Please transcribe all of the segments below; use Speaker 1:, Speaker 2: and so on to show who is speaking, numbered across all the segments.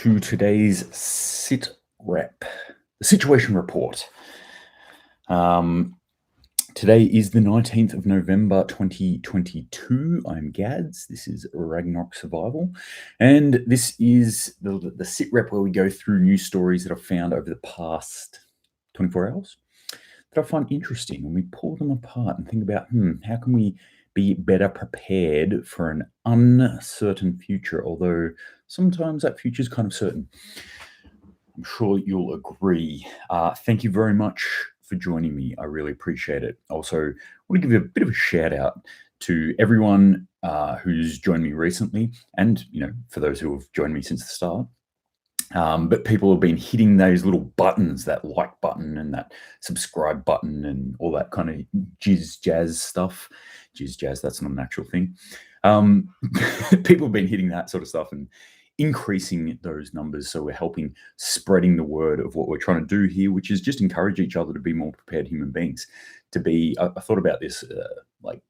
Speaker 1: to today's SitRep, the situation report. Today is the 19th of November 2022. I'm Gads. This is Ragnarok Survival. And this is the SitRep where we go through news stories that I've found over the past 24 hours that I find interesting. And we pull them apart and think about, how can we be better prepared for an uncertain future, although sometimes that future is kind of certain. I'm sure you'll agree. Thank you very much for joining me. I really appreciate it. Also, I want to give you a bit of a shout out to everyone who's joined me recently, and for those who have joined me since the start. But people have been hitting those little buttons, that like button and that subscribe button and all that kind of jazz stuff. Jazz, that's not an actual thing. People have been hitting that sort of stuff and increasing those numbers. So we're helping spreading the word of what we're trying to do here, which is just encourage each other to be more prepared human beings. I thought about this like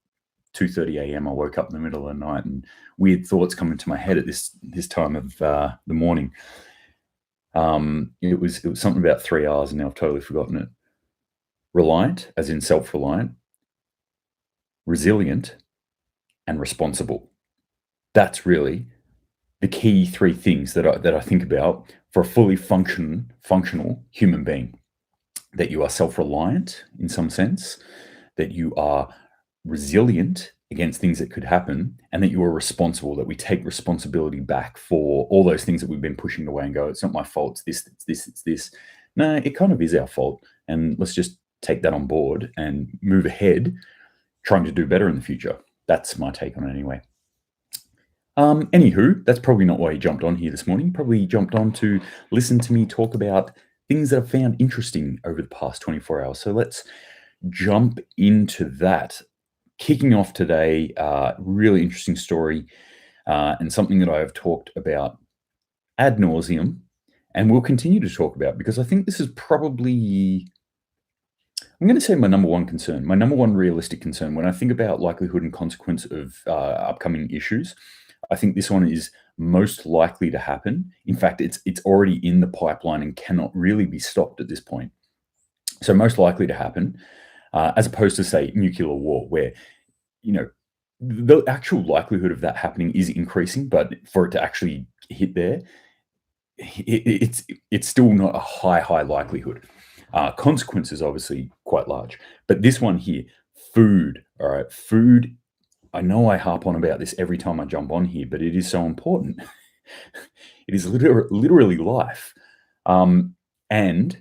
Speaker 1: 2:30 a.m. I woke up in the middle of the night and weird thoughts come into my head at this time of the morning. It was something about 3 hours and now I've totally forgotten it. Reliant, as in self-reliant, resilient, and responsible. That's really the key three things that I think about for a fully functional human being. That you are self-reliant in some sense, that you are resilient against things that could happen, and that you are responsible, that we take responsibility back for all those things that we've been pushing away and go, it's not my fault, it's this. No, it kind of is our fault. And let's just take that on board and move ahead, trying to do better in the future. That's my take on it anyway. Anywho, that's probably not why you jumped on here this morning. Probably jumped on to listen to me talk about things that I've found interesting over the past 24 hours. So let's jump into that. Kicking off today, really interesting story and something that I have talked about ad nauseum and will continue to talk about because I think this is probably, I'm going to say my number one concern, my number one realistic concern when I think about likelihood and consequence of upcoming issues. I think this one is most likely to happen. In fact, it's already in the pipeline and cannot really be stopped at this point. So most likely to happen, as opposed to, say, nuclear war, where, the actual likelihood of that happening is increasing, but for it to actually hit there, it's still not a high likelihood. Consequences obviously quite large. But this one here, food, all right, food, I know I harp on about this every time I jump on here, but it is so important. It is literally life. And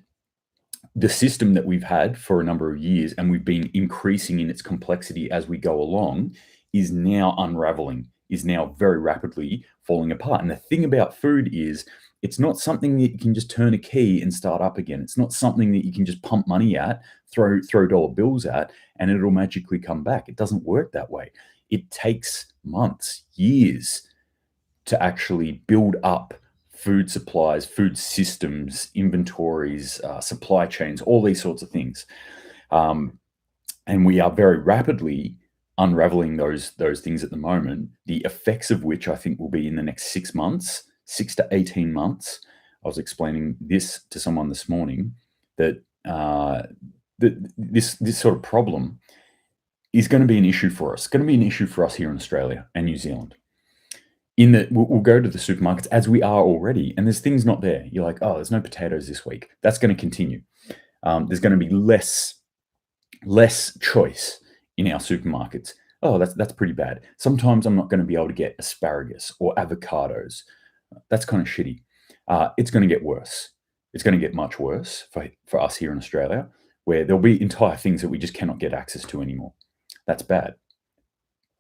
Speaker 1: the system that we've had for a number of years, and we've been increasing in its complexity as we go along, is now unraveling, is now very rapidly falling apart. And the thing about food is, it's not something that you can just turn a key and start up again. It's not something that you can just pump money at, throw dollar bills at, and it'll magically come back. It doesn't work that way. It takes months, years to actually build up food supplies, food systems, inventories, supply chains, all these sorts of things. And we are very rapidly unraveling those things at the moment, the effects of which I think will be in the next 6 months, 6 to 18 months. I was explaining this to someone this morning, that this sort of problem is going to be an issue for us. It's going to be an issue for us here in Australia and New Zealand. In that we'll go to the supermarkets as we are already, and there's things not there. You're like, oh, there's no potatoes this week. That's going to continue. There's going to be less choice in our supermarkets. Oh, that's pretty bad. Sometimes I'm not going to be able to get asparagus or avocados. That's kind of shitty. It's going to get worse. It's going to get much worse for us here in Australia, where there'll be entire things that we just cannot get access to anymore. That's bad.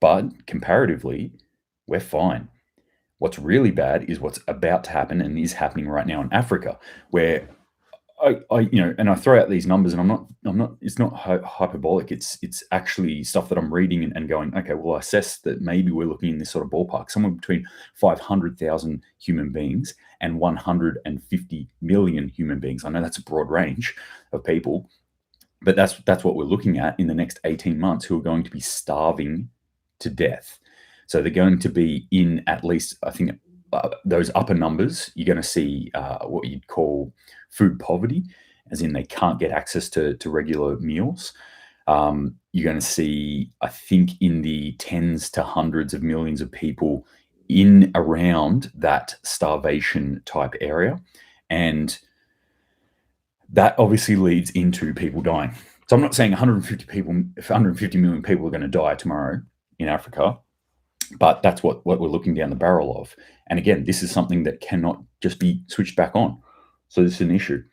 Speaker 1: But comparatively, we're fine. What's really bad is what's about to happen and is happening right now in Africa, where and I throw out these numbers, and I'm not. It's not hyperbolic. It's actually stuff that I'm reading and going, okay, well, I assess that maybe we're looking in this sort of ballpark, somewhere between 500,000 human beings and 150 million human beings. I know that's a broad range of people, but that's what we're looking at in the next 18 months, who are going to be starving to death. So they're going to be in at least, I think those upper numbers, you're going to see what you'd call food poverty, as in they can't get access to regular meals. You're going to see, I think, in the tens to hundreds of millions of people in around that starvation type area. And that obviously leads into people dying. So I'm not saying 150 million people are going to die tomorrow in Africa, but that's what we're looking down the barrel of. And again, this is something that cannot just be switched back on. So this is an issue.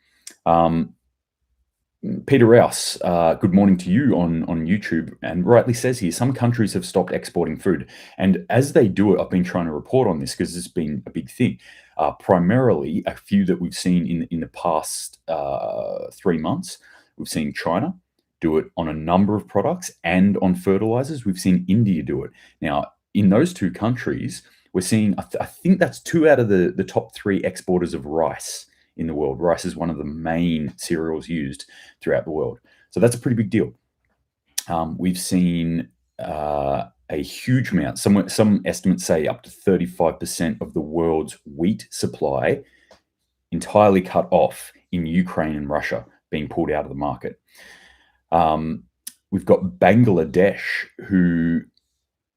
Speaker 1: Peter Rouse, good morning to you on YouTube, and rightly says here, some countries have stopped exporting food. And as they do it, I've been trying to report on this because it's been a big thing. Primarily, a few that we've seen in the past 3 months, we've seen China do it on a number of products and on fertilizers. We've seen India do it. Now, in those two countries, we're seeing, I think that's 2 out of the top 3 exporters of rice in the world. Rice is one of the main cereals used throughout the world. So that's a pretty big deal. We've seen a huge amount. Some estimates say up to 35% of the world's wheat supply entirely cut off in Ukraine and Russia, being pulled out of the market. We've got Bangladesh, who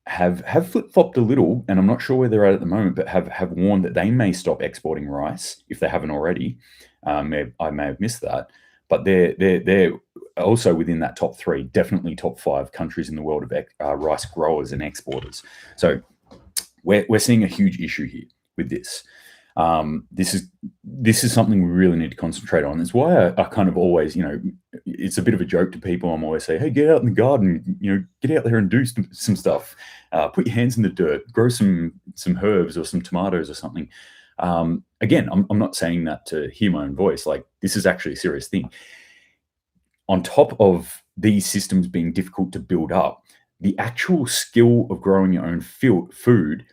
Speaker 1: have flip-flopped a little, and I'm not sure where they're at the moment, but have warned that they may stop exporting rice if they haven't already. I may have missed that, but they're also within that top 3, definitely top 5 countries in the world of rice growers and exporters. So we're seeing a huge issue here with this. This is something we really need to concentrate on. That's why I kind of always, it's a bit of a joke to people. I'm always saying, hey, get out in the garden, get out there and do some stuff. Put your hands in the dirt, grow some herbs or some tomatoes or something. Again, I'm not saying that to hear my own voice. Like, this is actually a serious thing. On top of these systems being difficult to build up, the actual skill of growing your own food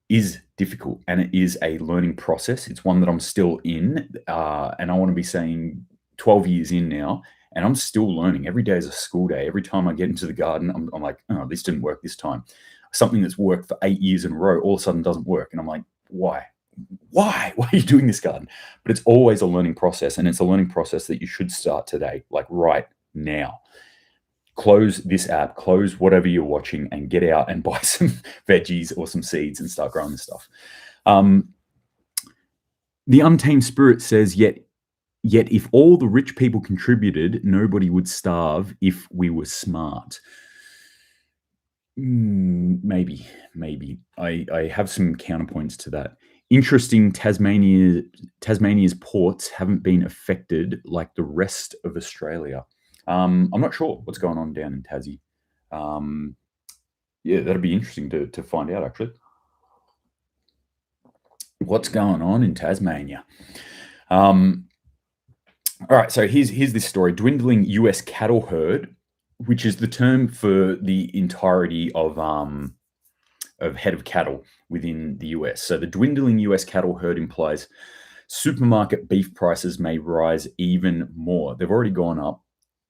Speaker 1: is difficult, and it is a learning process. It's one that I'm still in, and I want to be saying 12 years in now, and I'm still learning. Every day is a school day. Every time I get into the garden, I'm like, oh, this didn't work this time. Something that's worked for 8 years in a row all of a sudden doesn't work, and I'm like, why are you doing this, garden? But it's always a learning process, and it's a learning process that you should start today, like right now. Close this app, close whatever you're watching, and get out and buy some veggies or some seeds and start growing this stuff. The Untamed Spirit says, yet if all the rich people contributed, nobody would starve if we were smart. Maybe. I have some counterpoints to that. Interesting, Tasmania's ports haven't been affected like the rest of Australia. I'm not sure what's going on down in Tassie. Yeah, that'd be interesting to find out, actually. What's going on in Tasmania? All right, so here's this story. Dwindling US cattle herd, which is the term for the entirety of head of cattle within the US. So the dwindling US cattle herd implies supermarket beef prices may rise even more. They've already gone up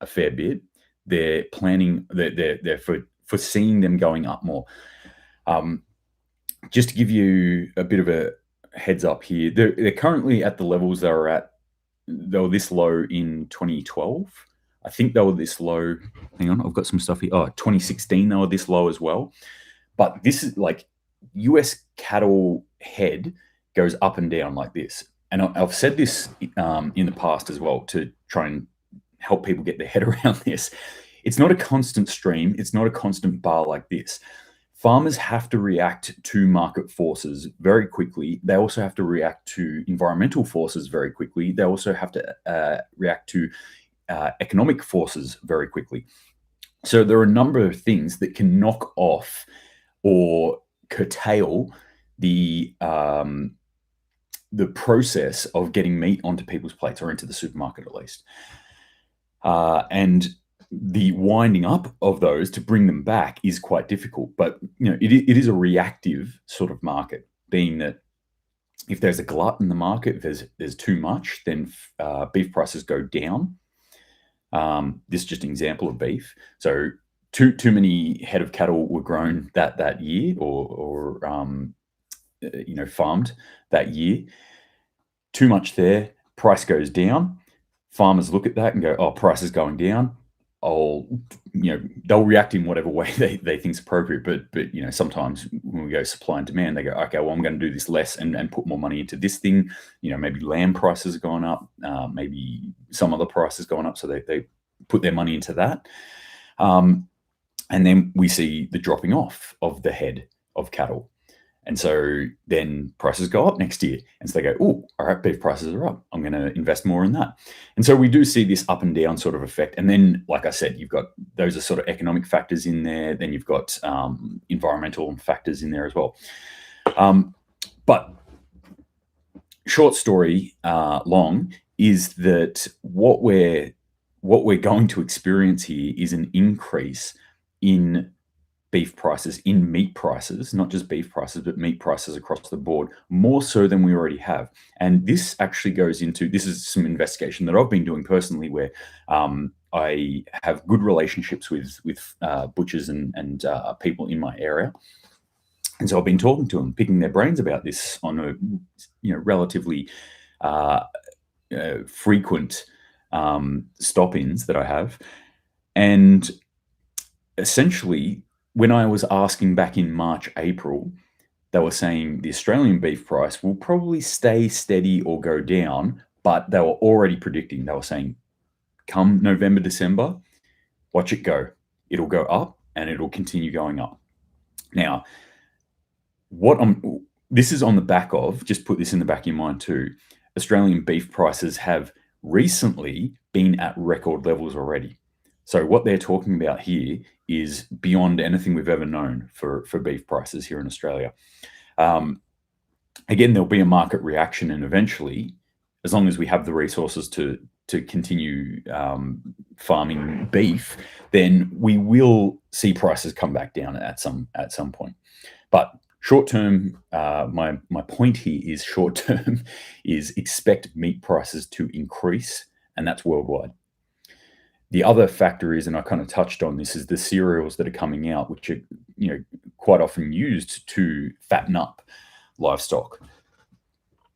Speaker 1: a fair bit. They're planning, they're foreseeing them going up more. Just to give you a bit of a heads up here, they're currently at the levels they were this low in 2012. I think they were this low. Hang on, I've got some stuff here. 2016 they were this low as well. But this is like US cattle head goes up and down like this. And I've said this in the past as well to try and help people get their head around this. It's not a constant stream. It's not a constant bar like this. Farmers have to react to market forces very quickly. They also have to react to environmental forces very quickly. They also have to react to economic forces very quickly. So there are a number of things that can knock off or curtail the process of getting meat onto people's plates, or into the supermarket at least. And the winding up of those to bring them back is quite difficult. But it is a reactive sort of market, being that if there's a glut in the market, if there's too much, then beef prices go down. This is just an example of beef. So too many head of cattle were grown that year, or farmed that year. Too much there, price goes down. Farmers look at that and go, "Oh, price is going down." They'll react in whatever way they think is appropriate. But sometimes when we go supply and demand, they go, "Okay, well, I'm going to do this less and put more money into this thing." Maybe land prices have gone up, maybe some other prices gone up, so they put their money into that. And then we see the dropping off of the head of cattle. And so then prices go up next year. And so they go, "Oh, all right, beef prices are up. I'm going to invest more in that." And so we do see this up and down sort of effect. And then, like I said, you've got those are sort of economic factors in there. Then you've got environmental factors in there as well. But short story long is that what we're going to experience here is an increase in beef prices, in meat prices, not just beef prices, but meat prices across the board, more so than we already have. And this actually goes into, this is some investigation that I've been doing personally, where I have good relationships with butchers and people in my area. And so I've been talking to them, picking their brains about this on a relatively frequent stop-ins that I have. And essentially, when I was asking back in March, April, they were saying the Australian beef price will probably stay steady or go down, but they were already predicting, they were saying, come November, December, watch it go. It'll go up and it'll continue going up. Now, this is on the back of, just put this in the back of your mind too, Australian beef prices have recently been at record levels already. So what they're talking about here is beyond anything we've ever known for beef prices here in Australia. Again, there'll be a market reaction, and eventually, as long as we have the resources to continue farming beef, then we will see prices come back down at some point. But short term, my point here is short term is expect meat prices to increase, and that's worldwide. The other factor is, and I kind of touched on this, is the cereals that are coming out, which are quite often used to fatten up livestock.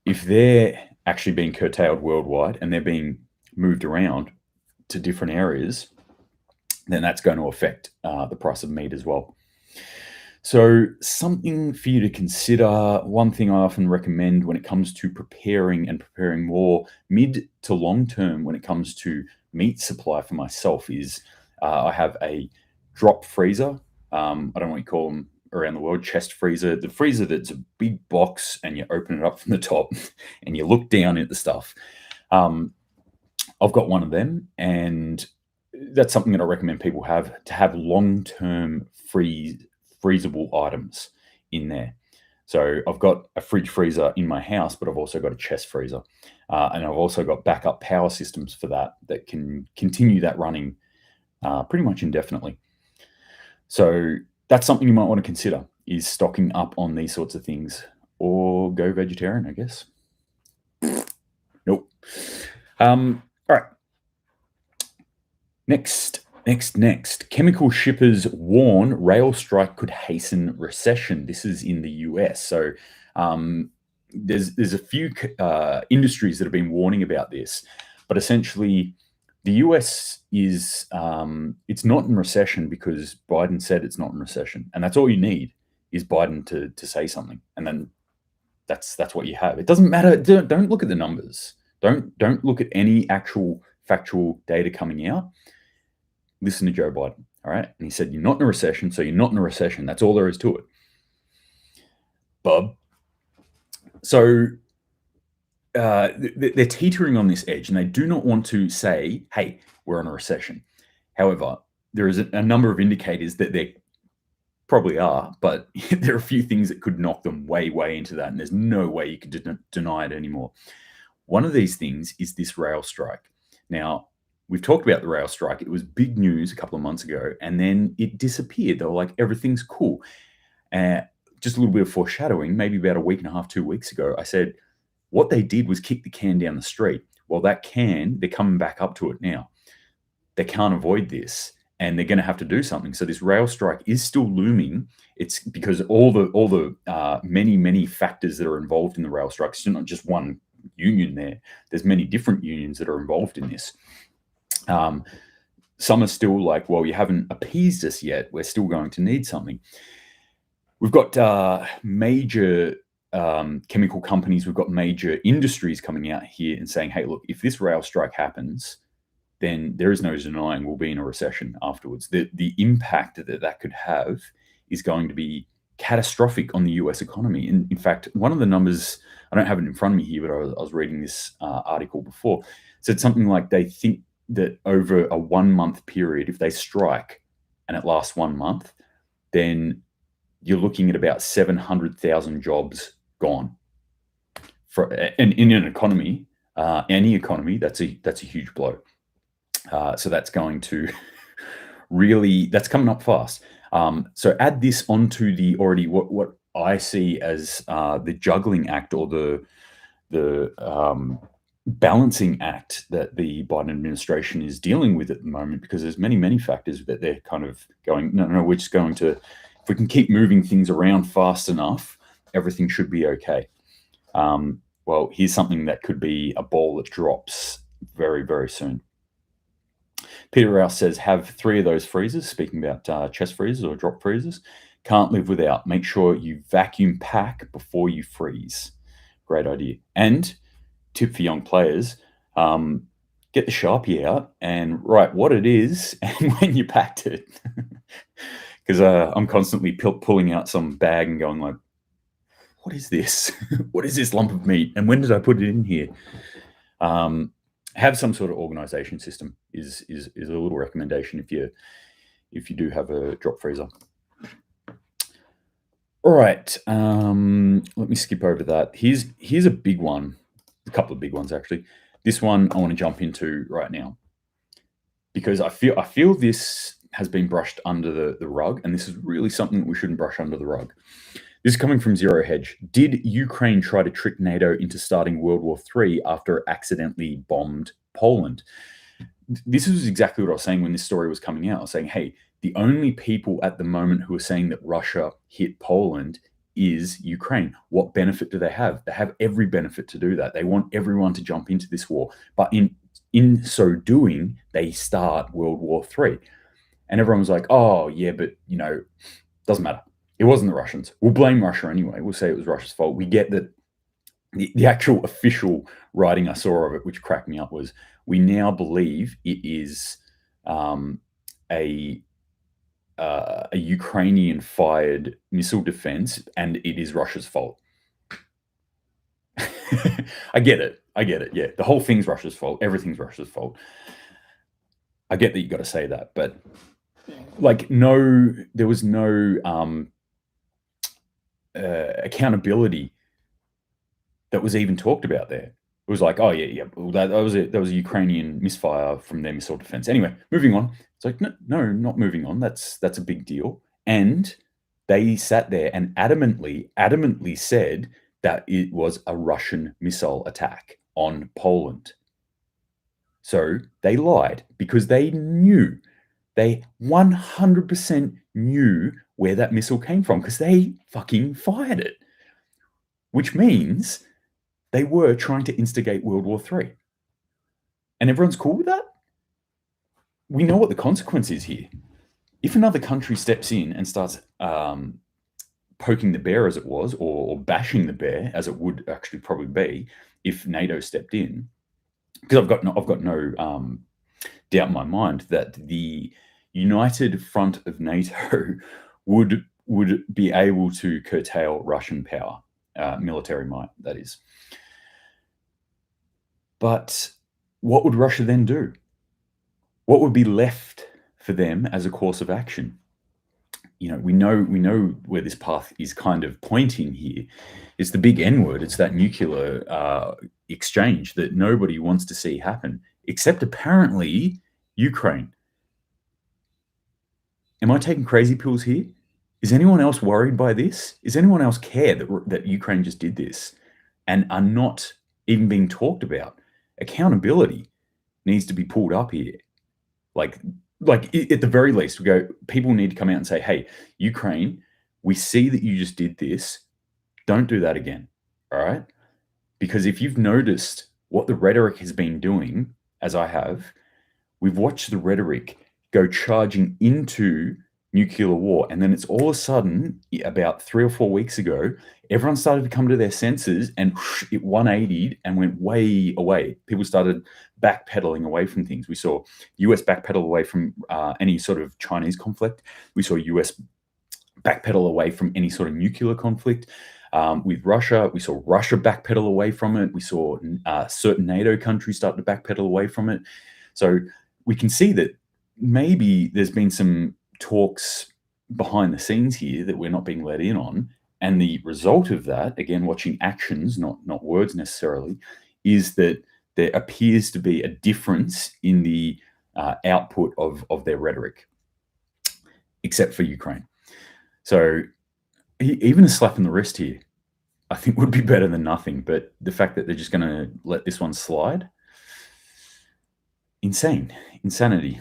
Speaker 1: If they're actually being curtailed worldwide and they're being moved around to different areas, then that's going to affect the price of meat as well. So something for you to consider. One thing I often recommend when it comes to preparing more mid to long term when it comes to meat supply for myself is I have a drop freezer. I don't know what you call them around the world, chest freezer. The freezer that's a big box and you open it up from the top and you look down at the stuff. I've got one of them, and that's something that I recommend people have, to have long-term freezable items in there. So I've got a fridge freezer in my house, but I've also got a chest freezer. And I've also got backup power systems for that can continue that running pretty much indefinitely. So that's something you might want to consider, is stocking up on these sorts of things, or go vegetarian, I guess. Nope. All right. Next. Chemical shippers warn rail strike could hasten recession. This is in the US. So there's a few industries that have been warning about this, but essentially the US is it's not in recession because Biden said it's not in recession, and that's all you need is Biden to say something, and then that's what you have. It doesn't matter. Don't look at the numbers. Don't look at any actual factual data coming out. Listen to Joe Biden, all right? And he said, you're not in a recession, so you're not in a recession. That's all there is to it. Bub. So they're teetering on this edge, and they do not want to say, hey, we're in a recession. However, there is a number of indicators that they probably are, but there are a few things that could knock them way, way into that, and there's no way you could deny it anymore. One of these things is this rail strike. Now, we've talked about the rail strike. It was big news a couple of months ago, and then it disappeared. They were like, everything's cool. Just a little bit of foreshadowing, maybe about a week and a half, 2 weeks ago, I said, what they did was kick the can down the street. Well, that can, they're coming back up to it now. They can't avoid this. and they're going to have to do something. So this rail strike is still looming. It's because all the many factors that are involved in the rail strike. It's not just one union there. There's many different unions that are involved in this. Some are still like, well, you haven't appeased us yet. We're still going to need something. We've got major chemical companies. We've got major industries coming out here and saying, hey, look, if this rail strike happens, then there is no denying we'll be in a recession afterwards. The impact that could have is going to be catastrophic on the US economy. In fact, one of the numbers, I don't have it in front of me here, but I was reading this article before, said something like they think that over a 1 month period, if they strike and it lasts 1 month, then you're looking at about 700,000 jobs gone. And in an economy, any economy, that's a huge blow. So that's going to really, that's coming up fast. So add this onto the already what I see as the juggling act, or the balancing act that the Biden administration is dealing with at the moment, because there's many factors that they're kind of going, no, we're just going to, if we can keep moving things around fast enough, everything should be okay. Well, here's something that could be a ball that drops very, very soon. Peter Rouse says, have 3 of those freezers, speaking about chest freezers or drop freezers. Can't live without. Make sure you vacuum pack before you freeze. Great idea. And tip for young players, get the Sharpie out and write what it is and when you packed it. Because I'm constantly pulling out some bag and going like, what is this? What is this lump of meat? And when did I put it in here? Have some sort of organization system is a little recommendation if you do have a drop freezer. All right, let me skip over that. Here's a big one, a couple of big ones actually. This one I want to jump into right now because I feel this has been brushed under the rug, and this is really something that we shouldn't brush under the rug. This is coming from Zero Hedge. Did Ukraine try to trick NATO into starting World War III after it accidentally bombed Poland? This is exactly what I was saying when this story was coming out. I was saying, hey, the only people at the moment who are saying that Russia hit Poland is Ukraine. What benefit do they have? They have every benefit to do that. They want everyone to jump into this war. But in so doing, they start World War III. And everyone was like, oh, yeah, but, doesn't matter. It wasn't the Russians. We'll blame Russia anyway. We'll say it was Russia's fault. We get that the actual official writing I saw of it, which cracked me up, was we now believe it is a Ukrainian-fired missile defense, and it is Russia's fault. I get it. Yeah, the whole thing's Russia's fault. Everything's Russia's fault. I get that you got to say that, but there was no accountability that was even talked about there. It was like, oh yeah, well, that was a Ukrainian misfire from their missile defense. Anyway, moving on. It's like, no, not moving on. That's a big deal. And they sat there and adamantly said that it was a Russian missile attack on Poland. So they lied because they 100% knew where that missile came from because they fucking fired it, which means they were trying to instigate World War III. And everyone's cool with that? We know what the consequence is here. If another country steps in and starts poking the bear, as it was, or bashing the bear, as it would actually probably be if NATO stepped in, because I've got no doubt in my mind that the united front of NATO would be able to curtail Russian power, military might, that is. But what would Russia then do? What would be left for them as a course of action? We know where this path is kind of pointing here. It's the big N word. It's that nuclear exchange that nobody wants to see happen, except apparently Ukraine. Am I taking crazy pills here? Is anyone else worried by this? Is anyone else care that Ukraine just did this and are not even being talked about? Accountability needs to be pulled up here. Like, like at the very least, we go, people need to come out and say, hey, Ukraine, we see that you just did this. Don't do that again. All right. Because if you've noticed what the rhetoric has been doing, as I have, we've watched the rhetoric go charging into nuclear war. And then it's all of a sudden, about 3 or 4 weeks ago, everyone started to come to their senses and it 180'd and went way away. People started backpedaling away from things. We saw US backpedal away from any sort of Chinese conflict. We saw US backpedal away from any sort of nuclear conflict. With Russia, we saw Russia backpedal away from it. We saw certain NATO countries start to backpedal away from it. So we can see that maybe there's been some talks behind the scenes here that we're not being let in on. And the result of that, again, watching actions, not words necessarily, is that there appears to be a difference in the output of their rhetoric, except for Ukraine. So even a slap in the wrist here, I think would be better than nothing. But the fact that they're just going to let this one slide, insanity.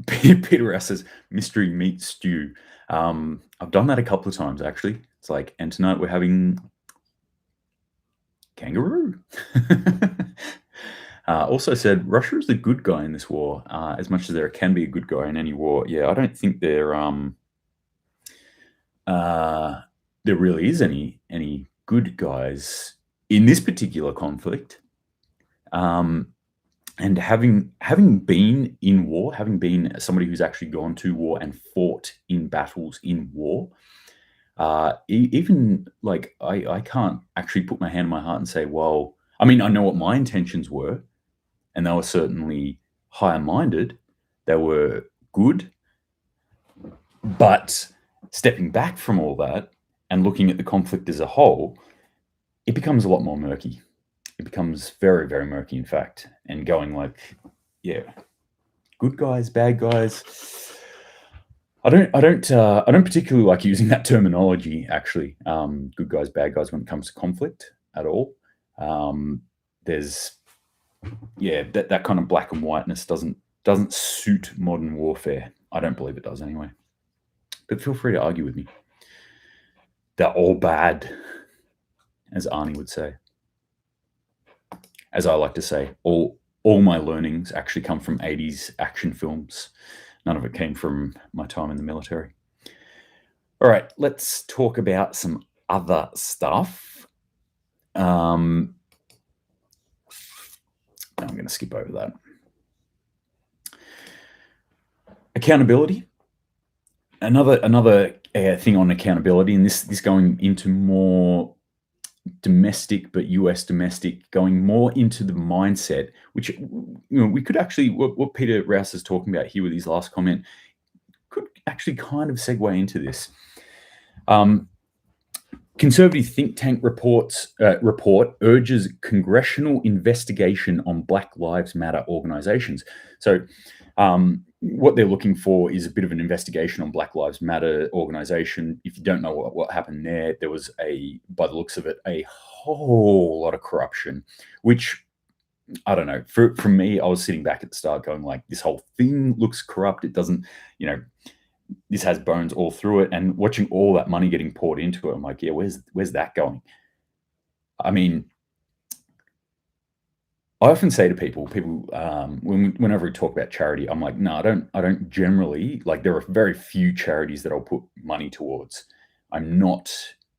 Speaker 1: Peter Rouse says, mystery meat stew. I've done that a couple of times, actually. It's like, and tonight we're having kangaroo. Also said, Russia is the good guy in this war, as much as there can be a good guy in any war. Yeah, I don't think there really is any good guys in this particular conflict. And having been in war, having been somebody who's actually gone to war and fought in battles in war, even like I can't actually put my hand on my heart and say, well, I mean, I know what my intentions were, and they were certainly higher-minded. They were good. But stepping back from all that and looking at the conflict as a whole, it becomes a lot more murky. It becomes very, very murky, in fact, and going like, yeah, good guys, bad guys. I don't particularly like using that terminology, actually. Good guys, bad guys, when it comes to conflict at all. There's, yeah, that kind of black and whiteness doesn't suit modern warfare. I don't believe it does anyway. But feel free to argue with me. They're all bad, as Arnie would say. As I like to say, all my learnings actually come from 80s action films. None of it came from my time in the military. All right, let's talk about some other stuff. I'm going to skip over that. Accountability. Another thing on accountability, and this going into more domestic, but US domestic, going more into the mindset, which we could actually, what Peter Rouse is talking about here with his last comment, could actually kind of segue into this. Conservative think tank report urges congressional investigation on Black Lives Matter organizations. So what they're looking for is a bit of an investigation on Black Lives Matter organization. If you don't know what happened there was by the looks of it, a whole lot of corruption, which, I don't know, for me, I was sitting back at the start going like, this whole thing looks corrupt. It doesn't, this has bones all through it. And watching all that money getting poured into it, I'm like, yeah, where's that going? I mean, I often say to people, whenever we talk about charity, I'm like, no, I don't generally, like, there are very few charities that I'll put money towards. I'm not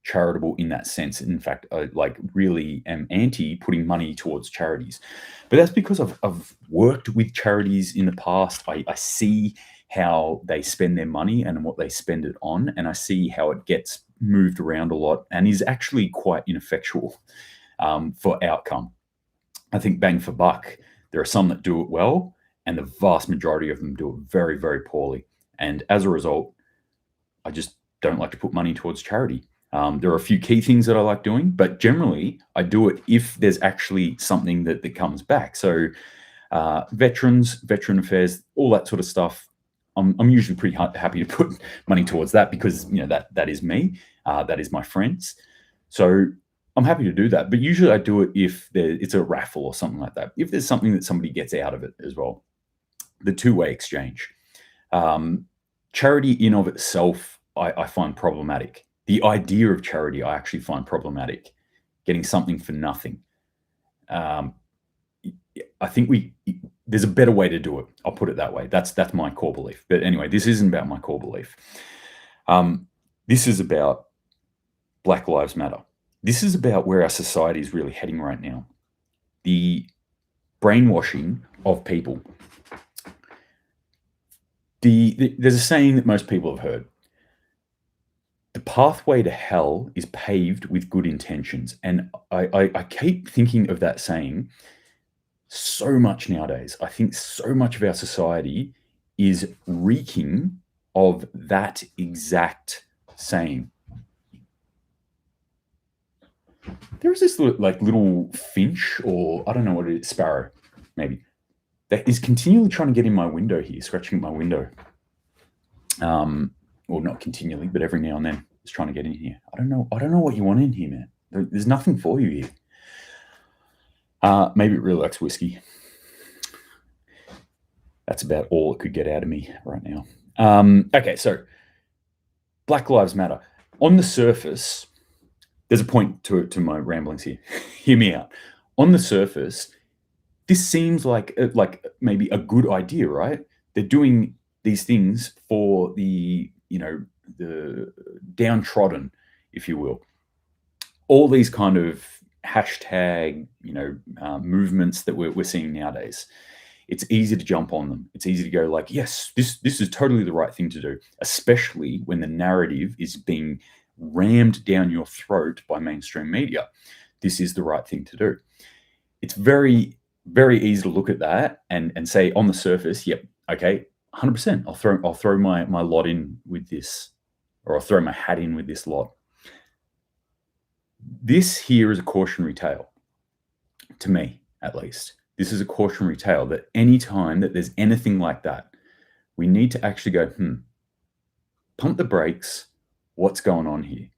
Speaker 1: charitable in that sense. In fact, I really am anti putting money towards charities. But that's because I've worked with charities in the past. I see how they spend their money and what they spend it on, and I see how it gets moved around a lot and is actually quite ineffectual for outcome. I think bang for buck, there are some that do it well, and the vast majority of them do it very, very poorly. And as a result, I just don't like to put money towards charity. There are a few key things that I like doing, but generally I do it if there's actually something that comes back. So veteran affairs, all that sort of stuff, I'm usually pretty happy to put money towards that because that is me, that is my friends. So I'm happy to do that. But usually I do it if it's a raffle or something like that. If there's something that somebody gets out of it as well. The two-way exchange. Charity in of itself, I find problematic. The idea of charity, I actually find problematic. Getting something for nothing. I think there's a better way to do it. I'll put it that way. That's my core belief. But anyway, this isn't about my core belief. This is about Black Lives Matter. This is about where our society is really heading right now. The brainwashing of people. There's a saying that most people have heard. The pathway to hell is paved with good intentions. And I keep thinking of that saying so much nowadays. I think so much of our society is reeking of that exact saying. There's this little finch, or I don't know what it is, sparrow, maybe, that is continually trying to get in my window here, scratching at my window. Well, not continually, but every now and then it's trying to get in here. I don't know what you want in here, man. There's nothing for you here. Maybe it really likes whiskey. That's about all it could get out of me right now. Okay, so Black Lives Matter. On the surface, there's a point to my ramblings here. Hear me out. On the surface, this seems like maybe a good idea, right? They're doing these things for the downtrodden, if you will. All these kind of hashtag, movements that we're seeing nowadays. It's easy to jump on them. It's easy to go like, yes, this is totally the right thing to do, especially when the narrative is being rammed down your throat by mainstream media. This is the right thing to do. It's very, very easy to look at that and say on the surface, yep, okay, 100%. I'll throw my lot in with this, or I'll throw my hat in with this lot. This here is a cautionary tale, to me, at least. This is a cautionary tale that any time that there's anything like that, we need to actually go, pump the brakes. What's going on here?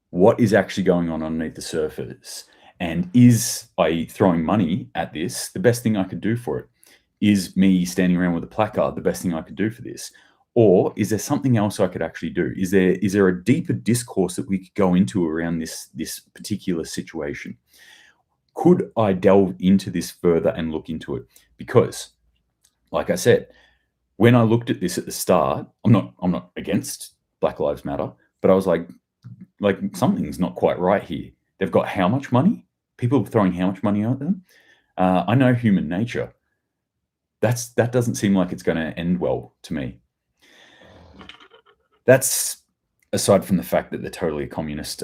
Speaker 1: What is actually going on underneath the surface? And is I throwing money at this the best thing I could do for it? Is me standing around with a placard the best thing I could do for this? Or is there something else I could actually do? Is there a deeper discourse that we could go into around this particular situation? Could I delve into this further and look into it? Because, like I said, when I looked at this at the start, I'm not against Black Lives Matter, but I was like something's not quite right here. They've got how much money? People throwing how much money at them? I know human nature. That doesn't seem like it's going to end well to me. That's aside from the fact that they're totally a communist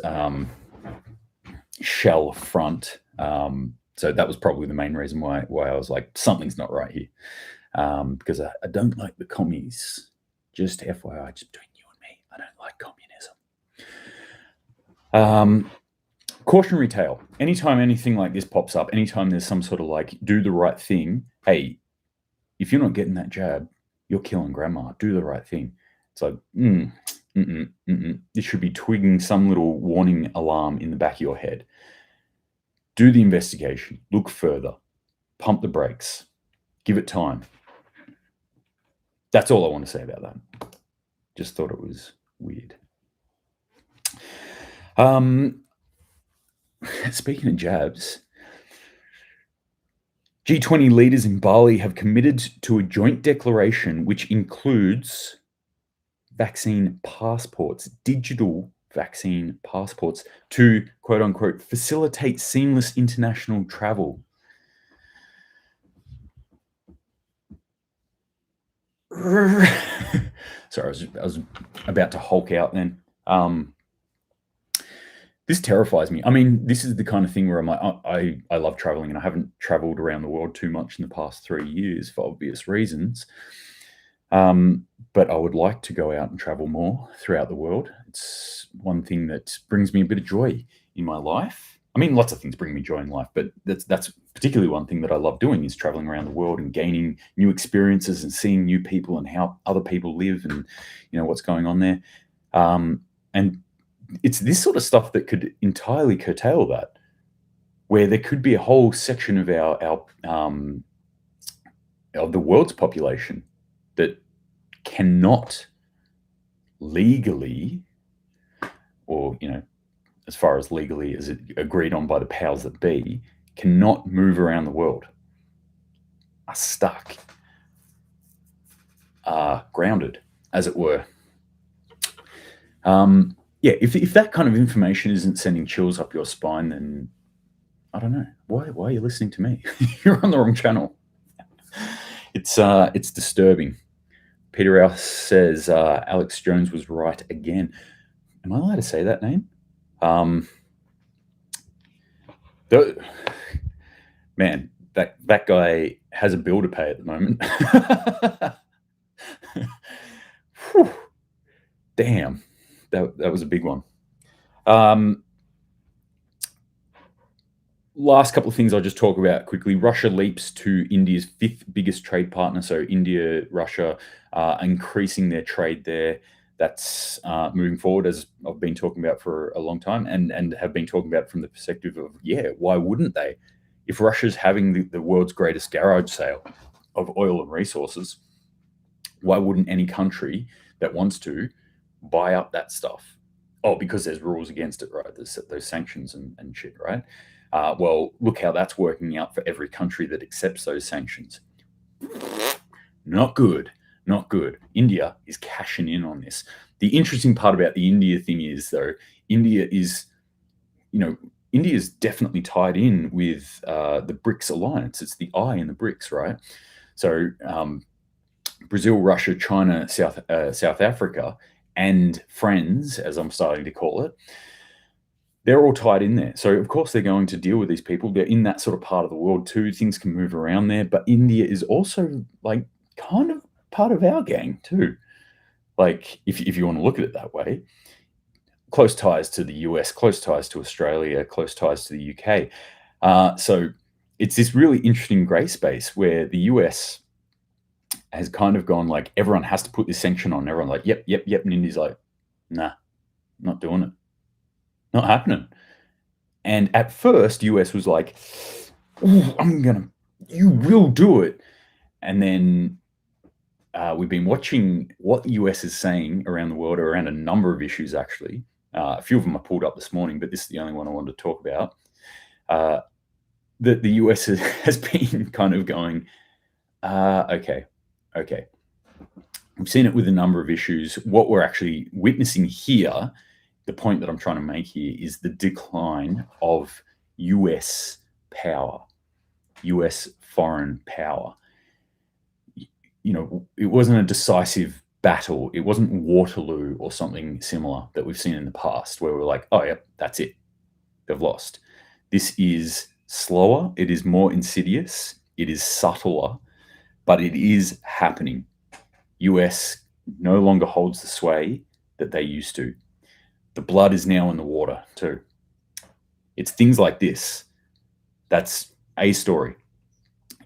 Speaker 1: shell front. So that was probably the main reason why I was like, something's not right here. Because I don't like the commies. Just FYI, just between you and me, I don't like communism. Cautionary tale. Anytime anything like this pops up, anytime there's some sort of like, do the right thing. Hey, if you're not getting that jab, you're killing grandma. Do the right thing. It's like, this should be twigging some little warning alarm in the back of your head. Do the investigation. Look further. Pump the brakes. Give it time. That's all I want to say about that. Just thought it was weird. Speaking of jabs, G20 leaders in Bali have committed to a joint declaration which includes vaccine passports, digital vaccine passports, to quote unquote facilitate seamless international travel. Sorry, I was about to Hulk out then. This terrifies me. I mean, this is the kind of thing where I'm like, I love traveling, and I haven't traveled around the world too much in the past 3 years for obvious reasons. But I would like to go out and travel more throughout the world. It's one thing that brings me a bit of joy in my life. I mean, lots of things bring me joy in life, but that's particularly one thing that I love doing, is traveling around the world and gaining new experiences and seeing new people and how other people live and, what's going on there. And it's this sort of stuff that could entirely curtail that. where there could be a whole section of of the world's population that cannot legally, or as far as legally as it agreed on by the powers that be, cannot move around the world, are stuck, are grounded, as it were. Yeah, if that kind of information isn't sending chills up your spine, then I don't know. Why are you listening to me? You're on the wrong channel. It's disturbing. Peter Rouse says Alex Jones was right again. Am I allowed to say that name? Man, that guy has a bill to pay at the moment. Damn, that was a big one. Last couple of things I'll just talk about quickly. Russia leaps to India's 5th biggest trade partner. So India, Russia, increasing their trade there. That's moving forward, as I've been talking about for a long time, and have been talking about from the perspective of, why wouldn't they? If Russia's having the world's greatest garage sale of oil and resources, why wouldn't any country that wants to buy up that stuff? Oh, because there's rules against it, right? There's those sanctions and shit, right? Well, look how that's working out for every country that accepts those sanctions. Not good. Not good. India is cashing in on this. The interesting part about the India thing is, though, India is definitely tied in with the BRICS alliance. It's the I in the BRICS, right? So Brazil, Russia, China, South Africa, and friends, as I'm starting to call it, they're all tied in there. So, of course, they're going to deal with these people. They're in that sort of part of the world too. Things can move around there. But India is also, kind of part of our gang too. If you want to look at it that way. Close ties to the US, close ties to Australia, close ties to the UK. So it's this really interesting grey space where the US has kind of gone everyone has to put this sanction on. Everyone yep. And India's nah, not doing it. Not happening. And at first, US was you will do it. And then we've been watching what the US is saying around the world around a number of issues, actually. A few of them I pulled up this morning, but this is the only one I wanted to talk about. The US has been kind of going, okay. We've seen it with a number of issues. What we're actually witnessing here, the point that I'm trying to make here, is the decline of US power, US foreign power. It wasn't a decisive battle. It wasn't Waterloo or something similar that we've seen in the past where we're oh, yeah, that's it. They've lost. This is slower. It is more insidious. It is subtler, but it is happening. US no longer holds the sway that they used to. The blood is now in the water too. It's things like this. That's a story.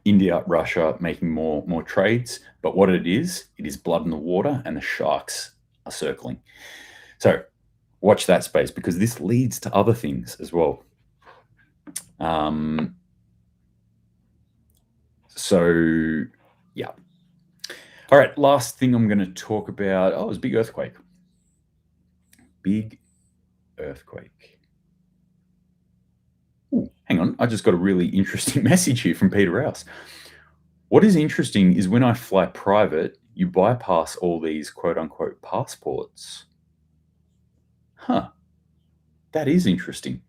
Speaker 1: India, Russia making more trades, but what it is blood in the water, and the sharks are circling. So watch that space, because this leads to other things as well. So yeah. All right, last thing I'm going to talk about. Oh, it was a big earthquake. Big earthquake. Ooh, hang on. I just got a really interesting message here from Peter Rouse. What is interesting is when I fly private, you bypass all these quote-unquote passports. Huh. That is interesting.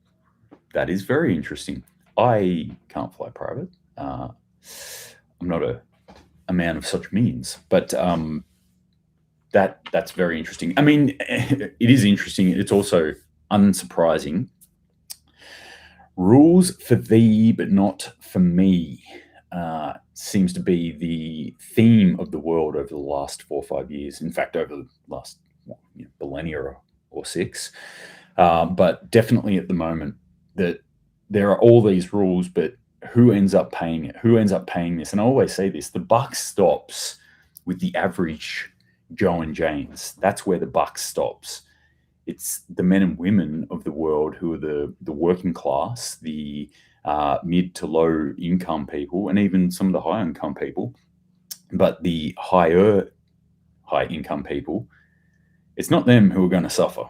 Speaker 1: That is very interesting. I can't fly private. I'm not a man of such means, but that's very interesting. I mean, it is interesting. It's also unsurprising. Rules for thee, but not for me, seems to be the theme of the world over the last 4 or 5 years. In fact, over the last millennia or 6. But definitely at the moment, that there are all these rules, but who ends up paying it? Who ends up paying this? And I always say this, the buck stops with the average Joe and Janes. That's where the buck stops. It's the men and women of the world who are the working class, the mid to low income people, and even some of the high income people. But the high income people, it's not them who are going to suffer,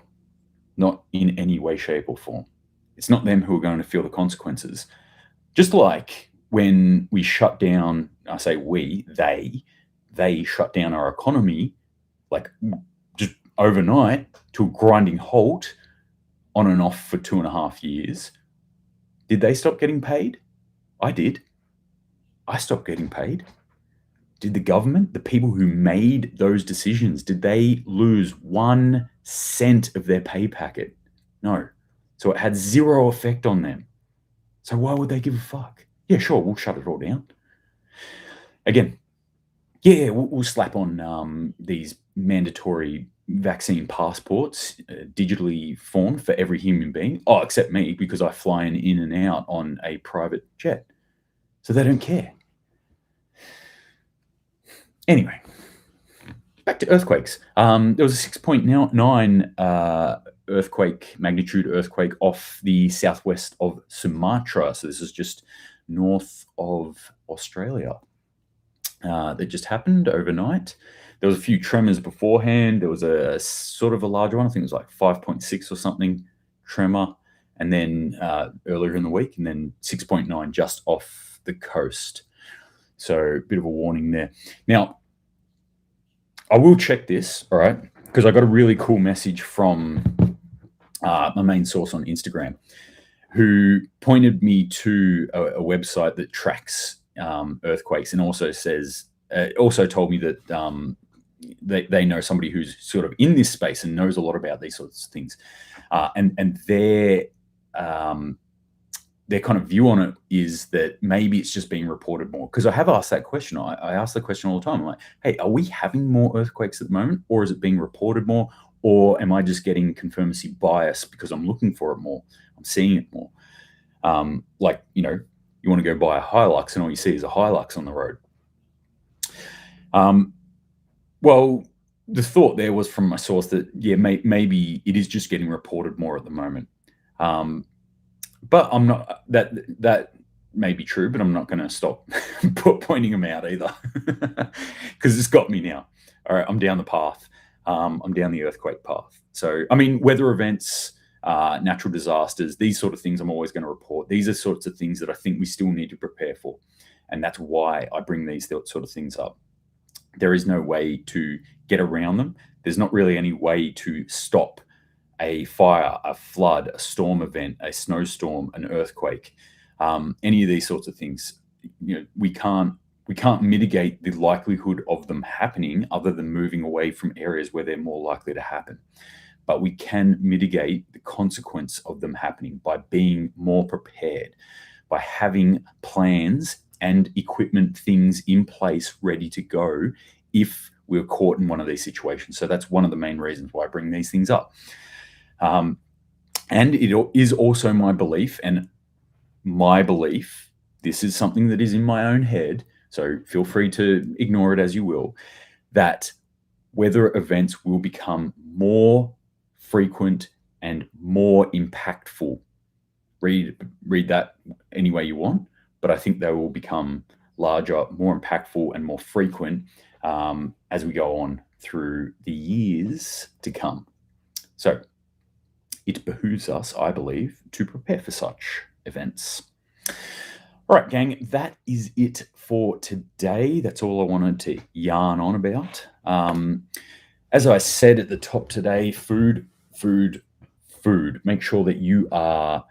Speaker 1: not in any way, shape, or form. It's not them who are going to feel the consequences. Just like when we shut down, I say we, they shut down our economy, like just overnight to a grinding halt, on and off for 2.5 years. Did they stop getting paid? I did. I stopped getting paid. Did the government, the people who made those decisions, did they lose 1 cent of their pay packet? No. So it had zero effect on them. So why would they give a fuck? Yeah, sure, we'll shut it all down. Again, yeah, we'll slap on these mandatory vaccine passports, digitally formed for every human being. Oh, except me, because I fly in and out on a private jet. So they don't care. Anyway, back to earthquakes. There was a 6.9 earthquake, magnitude earthquake off the southwest of Sumatra. So this is just north of Australia. That just happened overnight. There was a few tremors beforehand. There was a sort of a larger one. I think it was like 5.6 or something tremor. And then earlier in the week, and then 6.9 just off the coast. So a bit of a warning there. Now, I will check this, all right, because I got a really cool message from my main source on Instagram, who pointed me to a website that tracks earthquakes, and also told me that they know somebody who's sort of in this space and knows a lot about these sorts of things, and their kind of view on it is that maybe it's just being reported more. Because I have asked that question. I ask the question all the time. I'm like, hey, are we having more earthquakes at the moment, or is it being reported more, or am I just getting confirmatory bias because I'm looking for it more? I'm seeing it more. Like, you want to go buy a Hilux and all you see is a Hilux on the road. Well, the thought there was from my source that, yeah, maybe it is just getting reported more at the moment. But I'm not, that may be true, but I'm not going to stop pointing them out either, because it's got me now. All right, I'm down the path. I'm down the earthquake path. So, I mean, weather events, natural disasters, these sort of things I'm always going to report. These are sorts of things that I think we still need to prepare for. And that's why I bring these sort of things up. There is no way to get around them. There's not really any way to stop a fire, a flood, a storm event, a snowstorm, an earthquake, any of these sorts of things. We can't mitigate the likelihood of them happening other than moving away from areas where they're more likely to happen. But we can mitigate the consequence of them happening by being more prepared, by having plans and equipment, things in place ready to go if we're caught in one of these situations. So that's one of the main reasons why I bring these things up. And it is also my belief, this is something that is in my own head, so feel free to ignore it as you will, that weather events will become more frequent and more impactful. Read that any way you want, but I think they will become larger, more impactful, and more frequent as we go on through the years to come. So it behooves us, I believe, to prepare for such events. All right, gang, that is it for today. That's all I wanted to yarn on about. As I said at the top today, food. Make sure that you are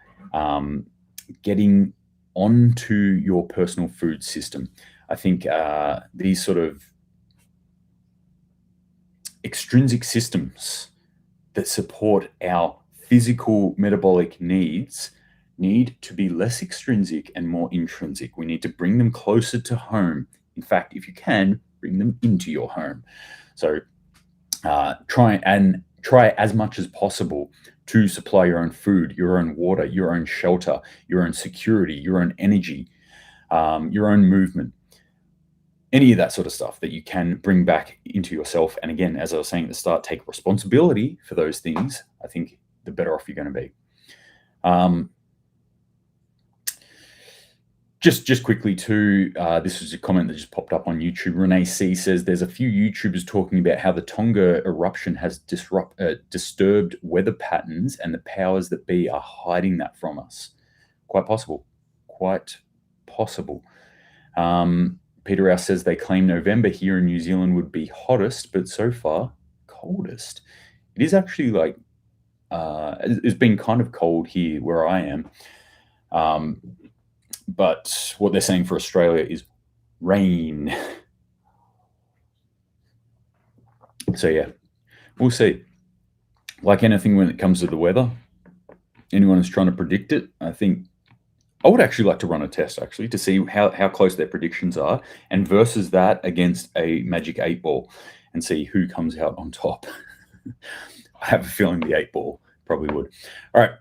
Speaker 1: getting onto your personal food system. I think these sort of extrinsic systems that support our physical metabolic needs need to be less extrinsic and more intrinsic. We need to bring them closer to home. In fact, if you can, bring them into your home. So try as much as possible to supply your own food, your own water, your own shelter, your own security, your own energy, your own movement, any of that sort of stuff that you can bring back into yourself. And again, as I was saying at the start, take responsibility for those things. I think the better off you're going to be. Just quickly too, this was a comment that just popped up on YouTube. Renee C says there's a few YouTubers talking about how the Tonga eruption has disturbed weather patterns and the powers that be are hiding that from us. Quite possible. Quite possible. Peter Rouse says they claim November here in New Zealand would be hottest, but so far coldest. It is actually like, it's been kind of cold here where I am. But what they're saying for Australia is rain. So yeah, we'll see. Like anything when it comes to the weather, anyone who's trying to predict it, I think I would actually like to run a test actually to see how close their predictions are and versus that against a magic 8-ball and see who comes out on top. I have a feeling the 8-ball probably would. All right.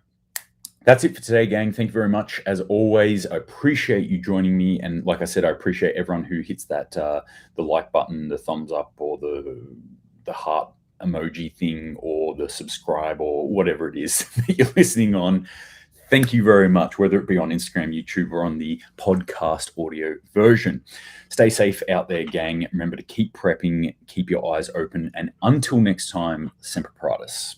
Speaker 1: That's it for today, gang. Thank you very much. As always, I appreciate you joining me. And like I said, I appreciate everyone who hits that the like button, the thumbs up, or the heart emoji thing, or the subscribe, or whatever it is that you're listening on. Thank you very much, whether it be on Instagram, YouTube, or on the podcast audio version. Stay safe out there, gang. Remember to keep prepping, keep your eyes open, and until next time, Semper Paratus.